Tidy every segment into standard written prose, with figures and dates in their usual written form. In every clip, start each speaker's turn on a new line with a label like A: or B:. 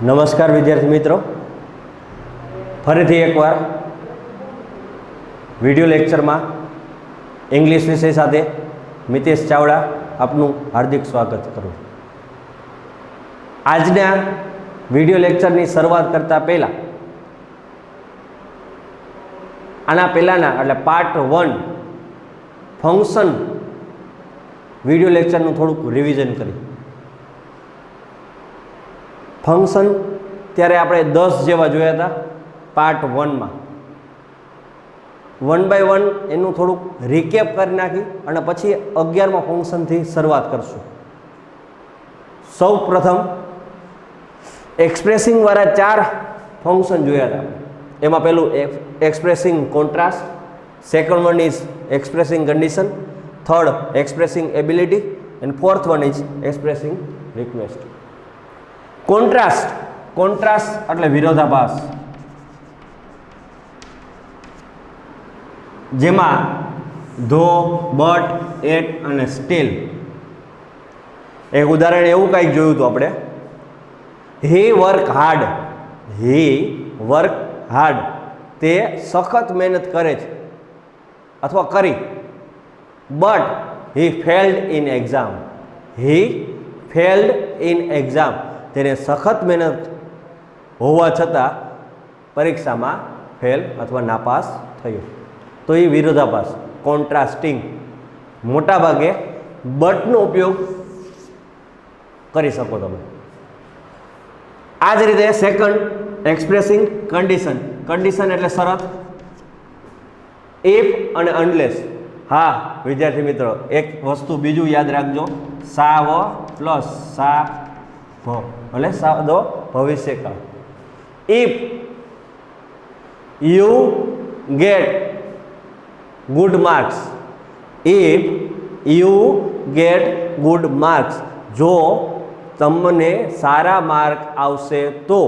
A: નમસ્કાર વિદ્યાર્થી મિત્રો, ફરીથી એકવાર વિડિયો લેક્ચરમાં ઇંગ્લિશ વિષય સાથે મિતેશ ચાવડા આપનું હાર્દિક સ્વાગત કરું. આજના વિડિયો લેક્ચરની શરૂઆત કરતા પહેલાં આના પહેલાંના એટલે પાર્ટ 1 ફંક્શન વિડિયો લેક્ચરનું થોડુંક રિવિઝન કરી. ફંક્શન ત્યારે આપણે 10 જેવા જોયા હતા પાર્ટ 1માં. 1 બાય 1 એનું થોડુંક રિકેપ કરી નાખી અને પછી 11મા ફંક્શનથી શરૂઆત કરશું. સૌ પ્રથમ એક્સપ્રેસિંગ વાળા 4 ફંક્શન જોયા હતા. એમાં પહેલું expressing contrast, second one is expressing condition, third expressing ability and fourth one is expressing request. Contrast એટલે વિરોધાભાસ, જેમાં ધો, બટ, એટ અને સ્ટીલ. એક ઉદાહરણ એવું કંઈક જોયું હતું આપણે. હી વર્ક હાર્ડ, તે સખત મહેનત કરે છે અથવા કરી. But he failed in exam, તેને સખત મહેનત હોવા છતાં પરીક્ષામાં ફેલ અથવા નાપાસ થયો. તો એ વિરોધાભાસ, કોન્ટ્રાસ્ટિંગ. મોટા ભાગે બટનો ઉપયોગ કરી શકો તમે. આ જ રીતે સેકન્ડ એક્સપ્રેસિંગ કન્ડિશન. કન્ડિશન એટલે શરત. ઇફ અને અનલેસ. હા વિદ્યાર્થી મિત્રો, એક વસ્તુ બીજું યાદ રાખજો, સાવ પ્લસ સા ભ એટલે સાદો ભવિષ્યકાળ. If you get good marks, જો તમને સારા માર્ક આવશે તો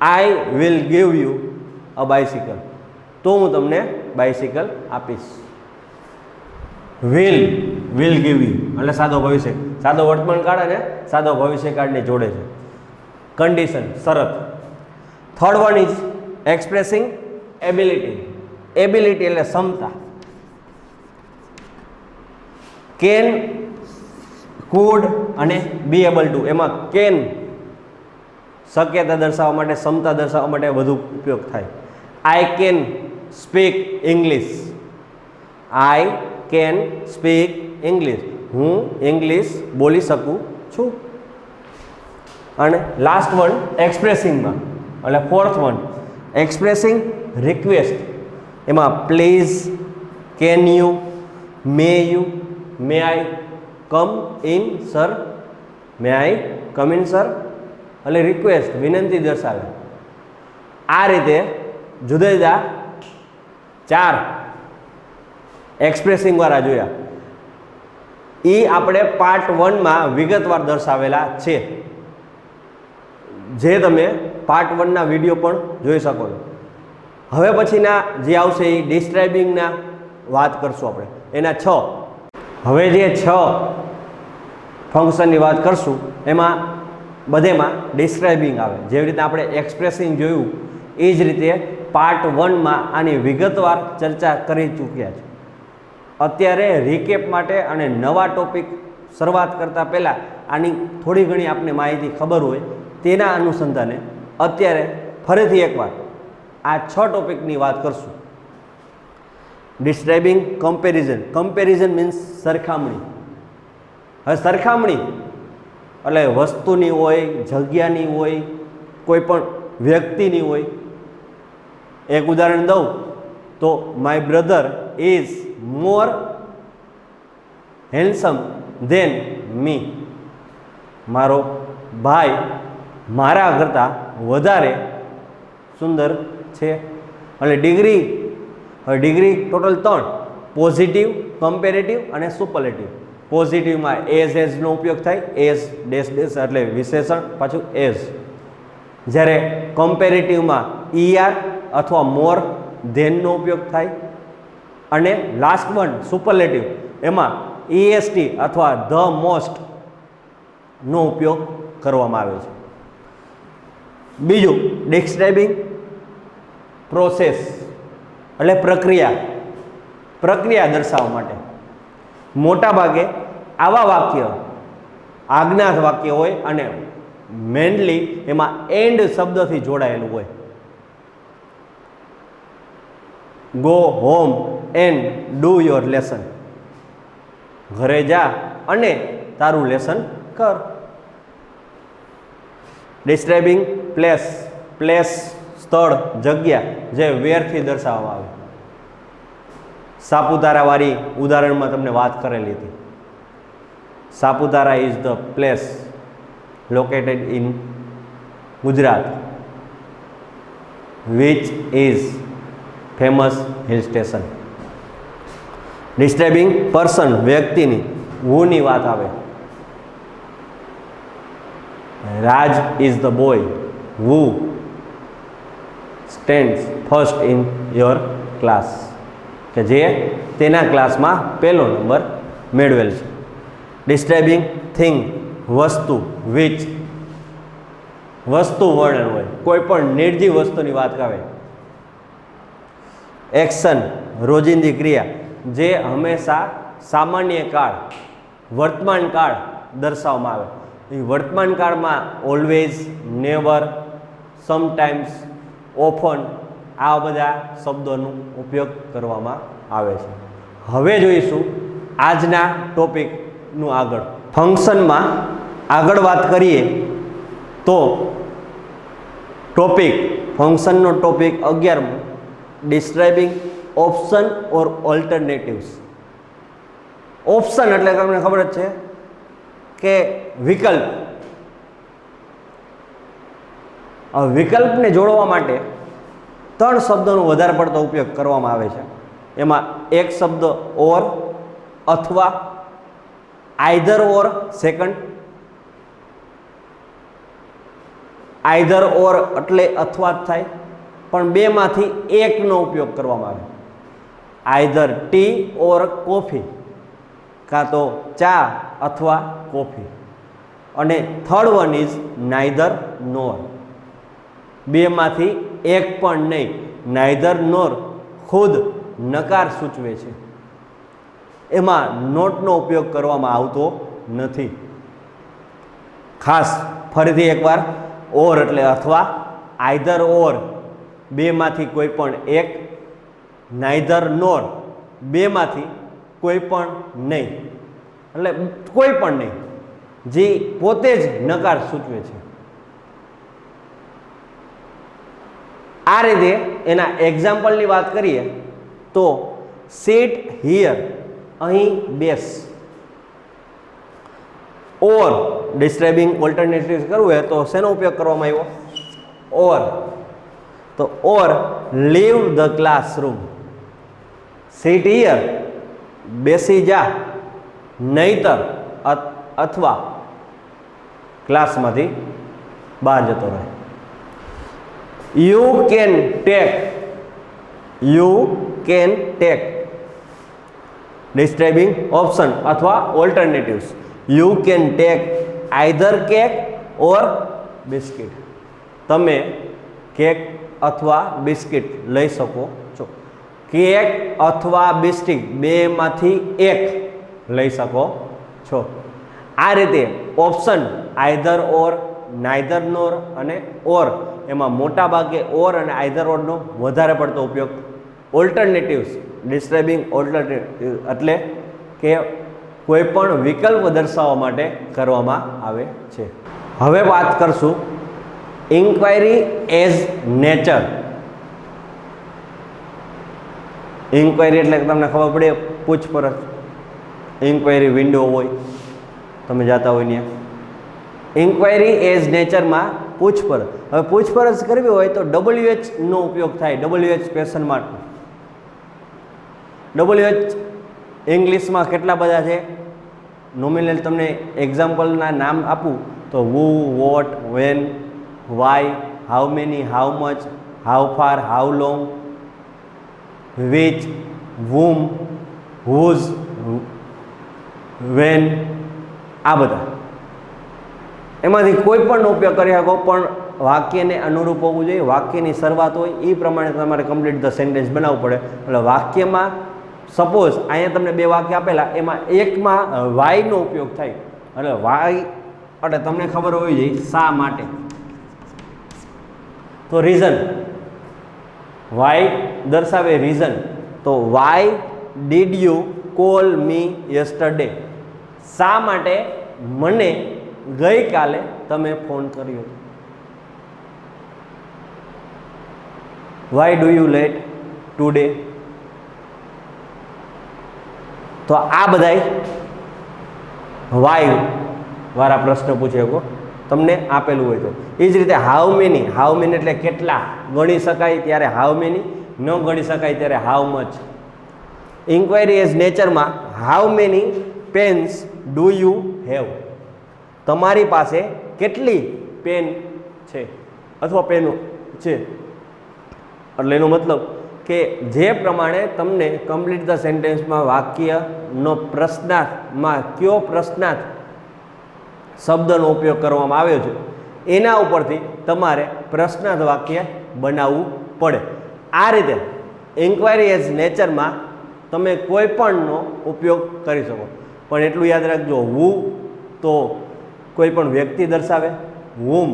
A: I will give you a bicycle, તો હું તમને બાઇસિકલ આપીશ. વિલ ગીવ યુ એટલે સાદો ભવિષ્ય, સાદો વર્તમાન કાળ અને સાદો ભવિષ્યકાળને જોડે છે. કન્ડિશન શરત. Third one is expressing ability. Ability એટલે ક્ષમતા. કેન, કુડ અને બી એબલ ટુ. એમાં કેન શક્યતા દર્શાવવા માટે, ક્ષમતા દર્શાવવા માટે વધુ ઉપયોગ થાય. આઈ કેન સ્પીક ઇંગ્લિશ, હું ઇંગ્લિશ બોલી શકું છું. અને લાસ્ટ વન એક્સપ્રેસિંગમાં એટલે ફોર્થ વન એક્સપ્રેસિંગ રિક્વેસ્ટ. એમાં please, can you, may I come in sir, એટલે રિક્વેસ્ટ, વિનંતી દર્શાવે. આ રીતે જુદા જુદા 4 એક્સપ્રેસિંગ વાળા જોયા. એ આપણે પાર્ટ 1માં વિગતવાર દર્શાવેલા છે, જે તમે પાર્ટ 1ના વિડીયો પણ જોઈ શકો છો. હવે પછીના જે આવશે એ ડિસ્ક્રાઇબિંગના વાત કરશું આપણે. એના 6. હવે જે 6 ફંક્શનની વાત કરશું એમાં બધેમાં ડિસ્ક્રાઇબિંગ આવે. જેવી રીતે આપણે એક્સપ્રેસિંગ જોયું એ જ રીતે પાર્ટ 1માં આની વિગતવાર ચર્ચા કરી ચૂક્યા છે. અત્યારે રિકેપ માટે અને નવા ટોપિક શરૂઆત કરતાં પહેલાં આની થોડી ઘણી આપને માહિતી ખબર હોય તેના અનુસંધાને અત્યારે ફરીથી એકવાર આ 6 ટોપિકની વાત કરશું. Describing comparison. કમ્પેરિઝન મીન્સ સરખામણી. હવે સરખામણી એટલે વસ્તુની હોય, જગ્યાની હોય, કોઈ પણ વ્યક્તિની હોય. એક ઉદાહરણ દઉં તો my brother is more handsome than me. મારો ભાઈ મારા કરતાં વધારે સુંદર છે. એટલે ડિગ્રી ટોટલ 3: પોઝિટિવ, કમ્પેરેટિવ અને સુપરલેટિવ. પોઝિટિવમાં એઝનો ઉપયોગ થાય, એઝ ડેશ ડેશ એટલે વિશેષણ, પાછું એઝ. જ્યારે કમ્પેરેટિવમાં અથવા મોર ધેનનો ઉપયોગ થાય. અને લાસ્ટ વન સુપરલેટિવ, એમાં EST અથવા ધ મોસ્ટ નો ઉપયોગ કરવામાં આવે છે. બીજું, ડિસ્ક્રાઇબિંગ પ્રોસેસ એટલે પ્રક્રિયા દર્શાવવા માટે. મોટા ભાગે આવા વાક્ય આજ્ઞાત વાક્ય હોય અને મેનલી એમાં એન્ડ શબ્દથી જોડાયેલું હોય. Go home and do your lesson. ઘરે જા અને તારું લેસન કર. ડિસ્ક્રાઇબિંગ પ્લેસ સ્થળ, જગ્યા જે વેરથી દર્શાવવામાં આવે. સાપુતારા વાળી ઉદાહરણમાં તમને વાત કરેલી હતી. Saputara is the place located in Gujarat which is famous hill station. Describing person વ્યક્તિની who ની વાત આવે. Raj is the boy who stands first in your class, કે જે તેના ક્લાસમાં પહેલો નંબર મેળવેલ છે. Describing thing વસ્તુ which વસ્તુ વર્ણન હોય, કોઈ પણ નિર્જીવ વસ્તુની વાત આવે. એક્શન રોજિંદી ક્રિયા જે હંમેશા સામાન્ય કાળ વર્તમાન કાળ દર્શાવવામાં આવે. એ વર્તમાન કાળમાં ઓલવેઝ, નેવર, સમટાઈમ્સ, ઓફન આ બધા શબ્દોનો ઉપયોગ કરવામાં આવે છે. હવે જોઈશું આજના ટોપિકનું આગળ. ફંક્શનમાં આગળ વાત કરીએ તો ફંક્શનનો ટોપિક 11મો, ડિસ્ક્રાઇબિંગ ઓપ્શન ઓર ઓલ્ટરનેટિવ્સ. ઓપ્શન એટલે તમને ખબર જ છે કે વિકલ્પ. વિકલ્પને જોડવા માટે 3 શબ્દોનો વધારે પડતો ઉપયોગ કરવામાં આવે છે. એમાં એક શબ્દ ઓર અથવા, આઈધર ઓર સેકન્ડ. આઈધર ઓર એટલે અથવા જ થાય, પણ બેમાંથી એકનો ઉપયોગ કરવામાં આવે. આઈધર ટી ઓર કોફી, કાં તો ચા અથવા કોફી. અને થર્ડ વન ઇઝ નાઈધર નોર. બેમાંથી એક પણ નહીં. નાઈધર નોર ખુદ નકાર સૂચવે છે. એમાં નોટનો ઉપયોગ કરવામાં આવતો નથી. ખાસ ફરીથી એકવાર, ઓર એટલે અથવા, આઈધર ઓર બેમાંથી કોઈ પણ એક, નાઈધર નોર બેમાંથી કોઈ પણ નહીં, એટલે કોઈ પણ નહીં જે પોતે જ નકાર સૂચવે છે. આ રીતે એના એક્ઝામ્પલની વાત કરીએ તો સીટ હિયર, અહીં બેસ. ઓર ડિસ્ક્રાઇબિંગ ઓલ્ટરનેટિવ્સ કરવું હોય તો શેનો ઉપયોગ કરવામાં આવ્યો? ઓર. તો or leave the classroom. Sit here બેસી જા, નહીતર અથવા ક્લાસમાંથી બહાર જતો રહે. You can take. Describing option અથવા alternatives. You can take either cake or biscuit. તમે કેક અથવા બિસ્કિટ લઈ શકો છો. કેક અથવા બિસ્કિટ બેમાંથી એક લઈ શકો છો. આ રીતે ઓપ્શન આઈધર ઓર, નાઈધર નોર અને ઓર, એમાં મોટા ભાગે ઓર અને આઈધર ઓરનો વધારે પડતો ઉપયોગ. ઓલ્ટરનેટિવ્સ ડિસ્ક્રાઇબિંગ ઓલ્ટરનેટિવ એટલે કે કોઈ પણ વિકલ્પ દર્શાવવા માટે કરવામાં આવે છે. હવે વાત કરશું ઇન્ક્વાયરી એઝ નેચર. ઇન્ક્વાયરી એટલે તમને ખબર પડે પૂછપરછ. ઇન્ક્વાયરી વિન્ડો હોય, તમે જતા હોય ત્યાં. ઇન્ક્વાયરી એઝ નેચરમાં પૂછપરછ. હવે પૂછપરછ કરવી હોય તો WH નો ઉપયોગ થાય. WH question mark. WH ઇંગ્લિશમાં કેટલા બધા છે? નોમિનલ તમને એક્ઝામ્પલના નામ આપું તો who, what, when, why, how many, how much, how far, how long, which, whom, whose, when, આ બધા. એમાંથી કોઈ પણનો ઉપયોગ કરી શકો, પણ વાક્યને અનુરૂપ હોવું જોઈએ. વાક્યની શરૂઆત હોય એ પ્રમાણે તમારે કમ્પ્લીટ ધ સેન્ટેન્સ બનાવવું પડે. એટલે વાક્યમાં સપોઝ અહીંયા તમને બે વાક્ય આપેલા, એમાં એકમાં વાયનો ઉપયોગ થાય. એટલે વાય એટલે તમને ખબર હોવી જોઈએ શા માટે, તો રીઝન, વાય દર્શાવે રીઝન. તો why did you call me yesterday, શા માટે મને ગઈકાલે તમે ફોન કર્યો. Why do you late today. તો આ બધાય વાય વાળા પ્રશ્ન પૂછી શકો તમને આપેલું હોય તો. એ જ રીતે હાઉ મેની, હાઉ મેની એટલે કેટલા, ગણી શકાય ત્યારે હાઉ મેની, ન ગણી શકાય ત્યારે હાઉ મચ. ઇન્ક્વાયરી એઝ નેચરમાં how many pens do you have, તમારી પાસે કેટલી પેન છે અથવા પેનો છે. એટલે એનો મતલબ કે જે પ્રમાણે તમને કમ્પ્લીટ ધ સેન્ટેન્સમાં વાક્યનો પ્રશ્નાર્થમાં કયો પ્રશ્નાર્થ શબ્દનો ઉપયોગ કરવામાં આવ્યો છે એના ઉપરથી તમારે પ્રશ્નાર્થ વાક્ય બનાવવું પડે. આ રીતે ઇન્ક્વાયરી એઝ નેચરમાં તમે કોઈ પણનો ઉપયોગ કરી શકો. પણ એટલું યાદ રાખજો, હુ તો કોઈ પણ વ્યક્તિ દર્શાવે, હુમ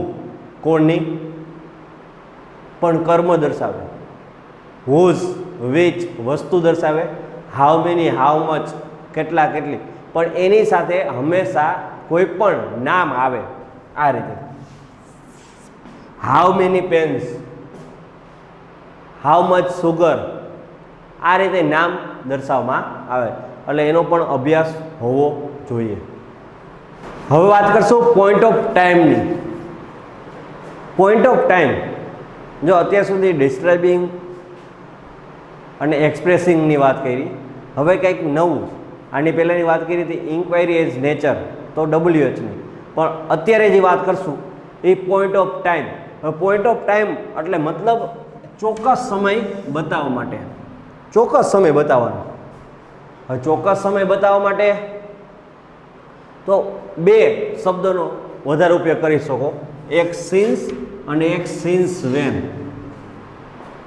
A: કોની પણ કર્મ દર્શાવે, હુઝ વિચ વસ્તુ દર્શાવે, હાઉ મેની હાઉ મચ કેટલા કેટલી, પણ એની સાથે હંમેશા કોઈ પણ નામ આવે. આ રીતે how many pens, how much sugar, આ રીતે નામ દર્શાવવામાં આવે. એટલે એનો પણ અભ્યાસ હોવો જોઈએ. હવે વાત કરશું પોઈન્ટ ઓફ ટાઈમની. પોઈન્ટ ઓફ ટાઈમ, જો અત્યાર સુધી ડિસ્ક્રાઇબિંગ અને એક્સપ્રેસિંગની વાત કરી, હવે કંઈક નવું. આની પહેલાંની વાત કરી હતી ઇન્ક્વાયરી એઝ નેચર, તો WHની. પણ અત્યારે જે વાત કરશું એ પોઈન્ટ ઓફ ટાઈમ. હવે પોઈન્ટ ઓફ ટાઈમ એટલે મતલબ ચોક્કસ સમય બતાવવા માટે, ચોક્કસ સમય બતાવવાનો. હવે ચોક્કસ સમય બતાવવા માટે તો બે શબ્દોનો વધારે ઉપયોગ કરી શકો, એક સિન્સ અને એક સિન્સ વેન.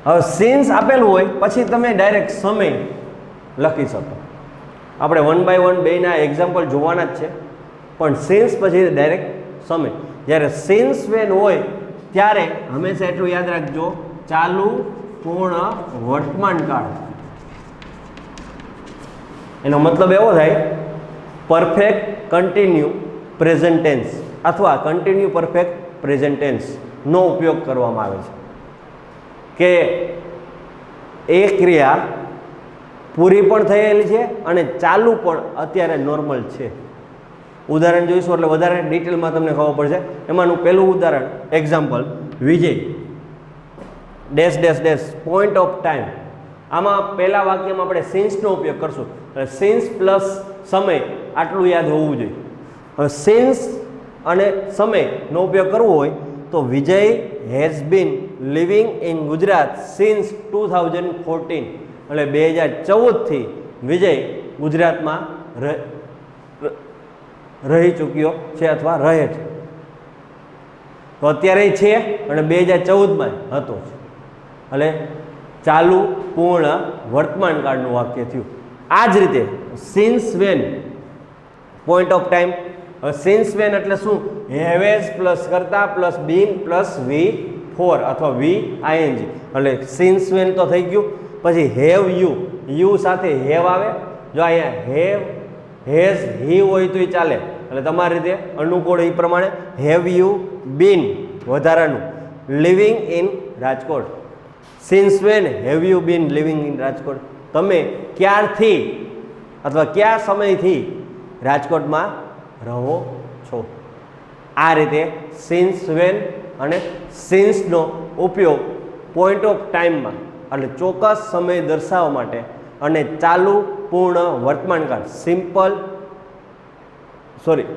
A: હવે સિન્સ આપેલું હોય પછી તમે ડાયરેક્ટ સમય લખી શકો. આપણે 1 by 1 બેના એક્ઝામ્પલ જોવાના જ છે, પણ સિન્સ પછી ડાયરેક્ટ સમય. જ્યારે સિન્સ વેન હોય ત્યારે હંમેશા એટલું યાદ રાખજો, ચાલુ પૂર્ણ વર્તમાન કાળ. એનો મતલબ એવો થાય પરફેક્ટ કન્ટિન્યુ પ્રેઝન્ટ ટેન્સ અથવા કન્ટિન્યુ પરફેક્ટ પ્રેઝન્ટ ટેન્સનો ઉપયોગ કરવામાં આવે છે કે એ ક્રિયા પૂરી પણ થયેલી છે અને ચાલુ પણ અત્યારે નોર્મલ છે. ઉદાહરણ જોઈશું એટલે વધારે ડિટેલમાં તમને ખબર પડશે. એમાંનું પહેલું ઉદાહરણ example, Vijay dash dash dash point of time. આમાં પહેલા વાક્યમાં આપણે સિન્સનો ઉપયોગ કરશું. સિન્સ પ્લસ સમય આટલું યાદ હોવું જોઈએ. હવે સિન્સ અને સમયનો ઉપયોગ કરવો હોય તો Vijay has been living in Gujarat since 2014. એટલે 2014થી વિજય ગુજરાતમાં રહી ચૂક્યો છે અથવા રહે છે. તો અત્યારે છે અને 2014માં હતો. એટલે ચાલુ પૂર્ણ વર્તમાન કાળનું વાક્ય થયું. આ જ રીતે since when point of time. Since when એટલે શું? હેવેઝ પ્લસ કરતા પ્લસ બીન પ્લસ V4 અથવા VING. એટલે સિન્સ વેન તો થઈ ગયું. પછી હેવ યુ, યુ સાથે હેવ આવે. જો અહીંયા હેવ હેઝ હી હોય તો એ ચાલે. એટલે તમારી રીતે અનુકૂળ એ પ્રમાણે હેવ યુ બીન વધારાનું living in Rajkot. Since when have you been living in Rajkot? તમે ક્યારથી અથવા કયા સમયથી રાજકોટમાં રહો છો? આ રીતે સિન્સ વેન અને સિન્સનો ઉપયોગ પોઈન્ટ ઓફ ટાઈમમાં એટલે ચોક્કસ સમય દર્શાવવા માટે અને ચાલુ પૂર્ણ વર્તમાનકાળ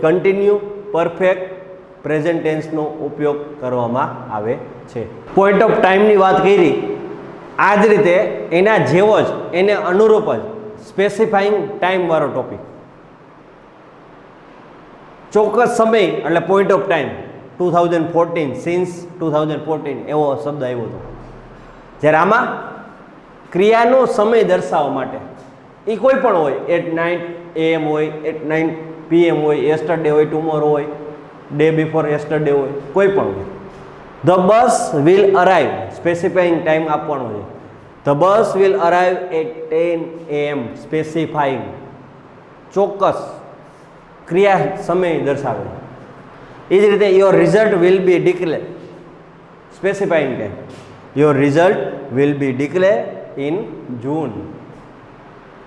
A: કન્ટિન્યુ પરફેક્ટ પ્રેઝન્ટ ટેન્સનો ઉપયોગ કરવામાં આવે છે. પોઈન્ટ ઓફ ટાઈમની વાત કરી. આ જ રીતે એના જેવો જ એને અનુરૂપ જ સ્પેસિફાઈંગ ટાઈમ વાળો ટોપિક. ચોક્કસ સમય એટલે પોઈન્ટ ઓફ ટાઈમ 2014 સિન્સ 2014 એવો શબ્દ આવ્યો હતો. જ્યારે આમાં ક્રિયાનો સમય દર્શાવવા માટે એ કોઈ પણ હોય, એટ 9 AM હોય, એટ 9 PM હોય, યસ્ટરડે હોય, ટુમોરો હોય, ડે બિફોર યસ્ટરડે હોય, કોઈ પણ હોય. The bus will arrive specifying time આપવાનો છે. The bus will arrive at 10 AM specifying ચોક્કસ ક્રિયા સમય દર્શાવે. એ જ રીતે your result will be declare specifying time. Your result will be declare in June.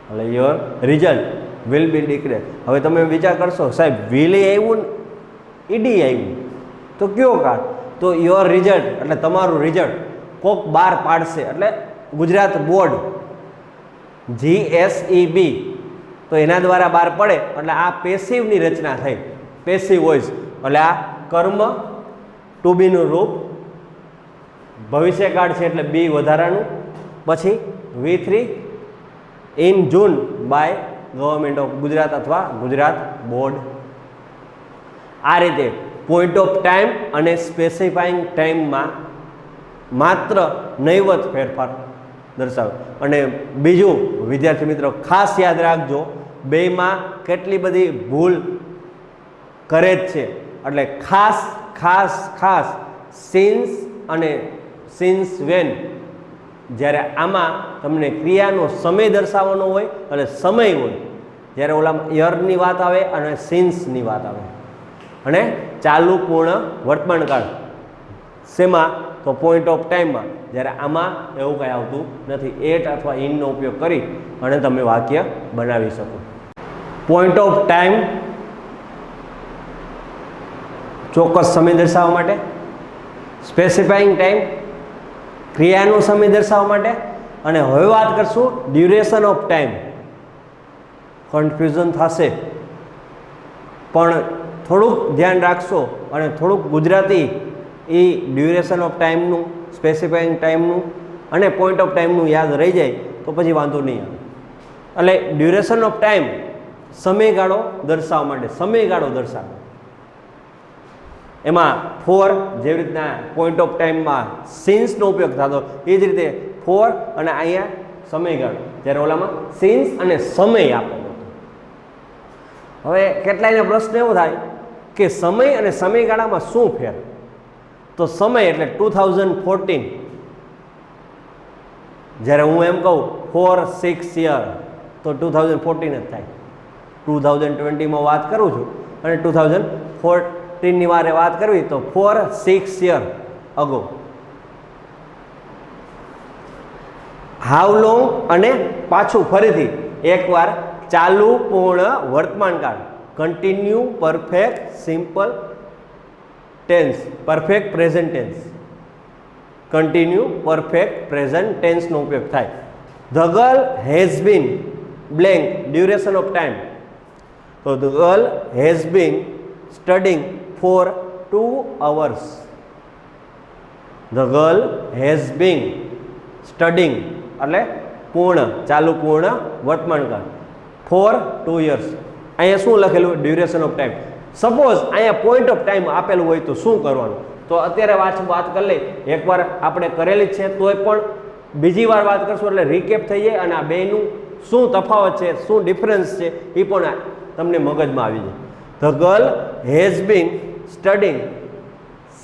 A: એટલે your result will be declare. હવે તમે વિચાર કરશો સાહેબ વિલ આવ્યું ને ઈડી આવ્યું તો કયો કાળ? તો યોર રિઝલ્ટ એટલે તમારું રિઝલ્ટ કોક બહાર પાડશે, એટલે ગુજરાત બોર્ડ GSEB તો એના દ્વારા બહાર પડે એટલે આ પેસિવની રચના થઈ. પેસિવ વોઇસ એટલે આ કર્મ ટુ બીનું રૂપ, ભવિષ્યકાળ છે એટલે બી વધારાનું, પછી V3 in June by government of Gujarat અથવા ગુજરાત બોર્ડ. આ રીતે પોઈન્ટ ઓફ ટાઈમ અને સ્પેસિફાઈંગ ટાઈમમાં માત્ર નહીવત ફેરફાર દર્શાવે. અને બીજું વિદ્યાર્થી મિત્રો ખાસ યાદ રાખજો, બેમાં કેટલી બધી ભૂલ કરે જ છે. એટલે ખાસ ખાસ ખાસ સિન્સ અને સિન્સ વેન, જ્યારે આમાં તમને ક્રિયાનો સમય દર્શાવવાનો હોય અને સમય હોય, જ્યારે ઓલામાં યરની વાત આવે અને સિન્સની વાત આવે. અને ચાલુ પૂર્ણ વર્તમાનકાળ શેમાં? તો પોઈન્ટ ઓફ ટાઈમમાં. જ્યારે આમાં એવું કંઈ આવતું નથી. એટ અથવા ઇનનો ઉપયોગ કરી અને તમે વાક્ય બનાવી શકો. પોઈન્ટ ઓફ ટાઈમ ચોક્કસ સમય દર્શાવવા માટે, સ્પેસિફાઈંગ ટાઈમ ક્રિયાનો સમય દર્શાવવા માટે, અને હવે વાત કરશું ડ્યુરેશન ઓફ ટાઈમ. કન્ફ્યુઝન થશે પણ થોડુંક ધ્યાન રાખશો અને થોડુંક ગુજરાતી એ ડ્યુરેશન ઓફ ટાઈમનું, સ્પેસિફાઈંગ ટાઈમનું અને પોઈન્ટ ઓફ ટાઈમનું યાદ રહી જાય તો પછી વાંધો નહીં આવે. એટલે ડ્યુરેશન ઓફ ટાઈમ સમયગાળો દર્શાવવા માટે, સમયગાળો દર્શાવે. એમાં ફોર જેવી રીતના પોઈન્ટ ઓફ ટાઈમમાં સિન્સનો ઉપયોગ થતો એ જ રીતે ફોર અને અહીંયા સમયગાળો, જ્યારે ઓલામાં સિન્સ અને સમય આપેલો. હવે કેટલાયના પ્રશ્ન એવો થાય કે સમય અને સમયગાળામાં શું ફેર? તો સમય એટલે 2014, જ્યારે હું એમ કહું 4-6 યર તો 2014 જ થાય. 2020માં વાત કરું છું અને 2014ની વારે વાત કરવી તો 4-6 યર અગો. હાઉ લોંગ અને પાછું ફરીથી એકવાર ચાલુ પૂર્ણ વર્તમાનકાળ, continue perfect simple tense, perfect present tense, continue perfect present ટેન્સનો ઉપયોગ થાય. The girl has been blank duration of time. તો the girl has been studying for 2 hours. The girl has been studying એટલે પૂર્ણ, ચાલુ પૂર્ણ વર્તમાનકાળ ફોર 2 years. અહીંયા શું લખેલું? Duration of time. સપોઝ અહીંયા પોઈન્ટ ઓફ ટાઈમ આપેલું હોય તો શું કરવાનું? તો અત્યારે વાત કરી લઈ, એકવાર આપણે કરેલી જ છે તોય પણ બીજી વાર વાત કરશું એટલે રીકેપ થઈ જાય અને આ બેનું શું તફાવત છે, શું ડિફરન્સ છે એ પણ તમને મગજમાં આવી જાય. The girl has been studying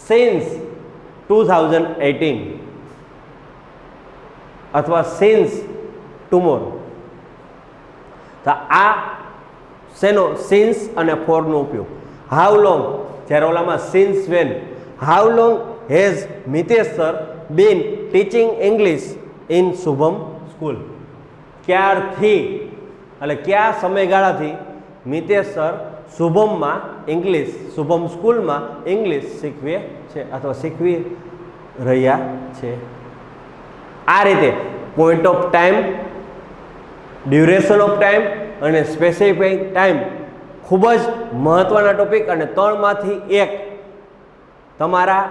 A: since 2018 અથવા સિન્સ ટુમોરો. તો આ શેનો? સિન્સ અને ફોરનો ઉપયોગ. હાઉ લોંગ, જ્યારે ઓલામાં since when. How long has Mitesh sir been teaching English in Shubham school. ક્યારથી એટલે કયા સમયગાળાથી મિતેશ સર શુભમમાં ઇંગ્લિશ, શુભમ સ્કૂલમાં ઇંગ્લિશ શીખવે છે અથવા શીખવી રહ્યા છે. આ રીતે point of time, duration of time અને સ્પેસિફિક ટાઈમ ખૂબ જ મહત્ત્વના ટોપિક અને 3માંથી 1 તમારા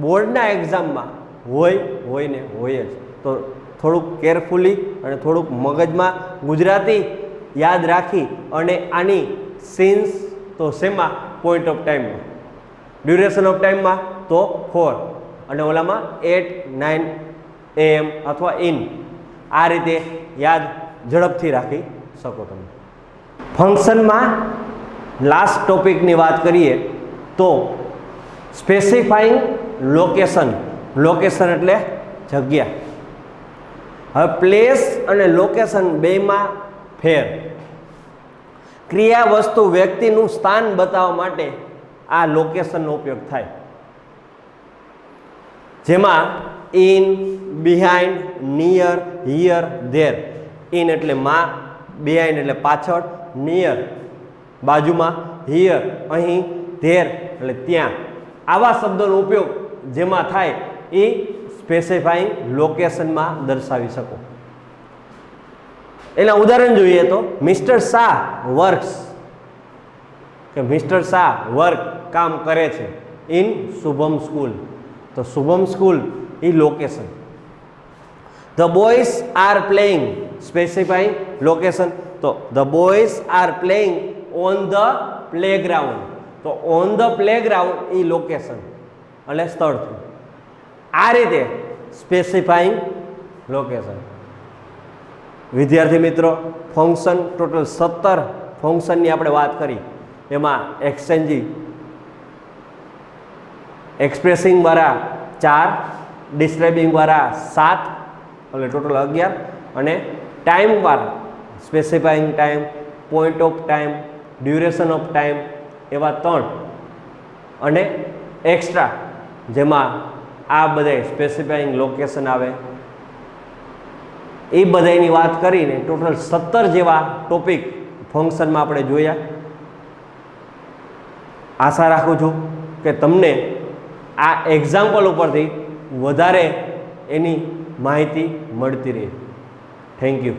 A: બોર્ડના એક્ઝામમાં હોય ને હોય જ. તો થોડુંક કેરફુલી અને થોડુંક મગજમાં ગુજરાતી યાદ રાખી અને આની સિન્સ તો શેમાં? પોઈન્ટ ઓફ ટાઈમમાં. ડ્યુરેશન ઓફ ટાઈમમાં તો 4 અને ઓલામાં 8, 9 AM અથવા ઇન. આ રીતે યાદ ઝડપથી રાખી શકો તમે. ફંક્શનમાં લાસ્ટ ટોપિકની વાત કરીએ તો સ્પેસિફાઈંગ લોકેશન. લોકેશન એટલે જગ્યા. હવે પ્લેસ અને લોકેશન બેમાં ફેર. ક્રિયા, વસ્તુ, વ્યક્તિનું સ્થાન બતાવવા માટે આ લોકેશનનો ઉપયોગ થાય. જેમાં in, behind, near, here, there. In એટલે માં, બિહાઇન્ડ એટલે પાછળ, નિયર બાજુમાં, હિયર અહીં, ધેર એટલે ત્યાં. આવા શબ્દોનો ઉપયોગ જેમાં થાય એ સ્પેસિફાઈંગ લોકેશનમાં દર્શાવી શકો. એના ઉદાહરણ જોઈએ તો મિસ્ટર શાહ વર્ક્સ, કે મિસ્ટર શાહ વર્ક કામ કરે છે ઇન શુભમ સ્કૂલ. તો શુભમ સ્કૂલ એ location. The boys are playing, specifying location. તો the boys are playing on the playground. તો ઓન ધ પ્લેગ્રાઉન્ડ એ લોકેશન એટલે સ્થળ થયું. આ રીતે સ્પેસિફાઈંગ લોકેશન. વિદ્યાર્થી મિત્રો, ફંક્શન ટોટલ 17 ફંક્શનની આપણે વાત કરી. એમાં એક્સચેન્જિંગ, એક્સપ્રેસિંગ વાળા 4, ડિસ્ક્રાઇબિંગ વાળા 7 એટલે ટોટલ 11 અને ટાઈમ વાળા specifying time, point of time, duration of time એવા 3 અને એક્સ્ટ્રા જેમાં આ બધા સ્પેસિફાઈંગ લોકેશન આવે. એ બધાની વાત કરીને ટોટલ 17 જેવા ટોપિક ફંક્શનમાં આપણે જોયા. આશા રાખું છું કે તમને આ એક્ઝામ્પલ ઉપરથી વધારે એની માહિતી મળતી રહે. Thank you.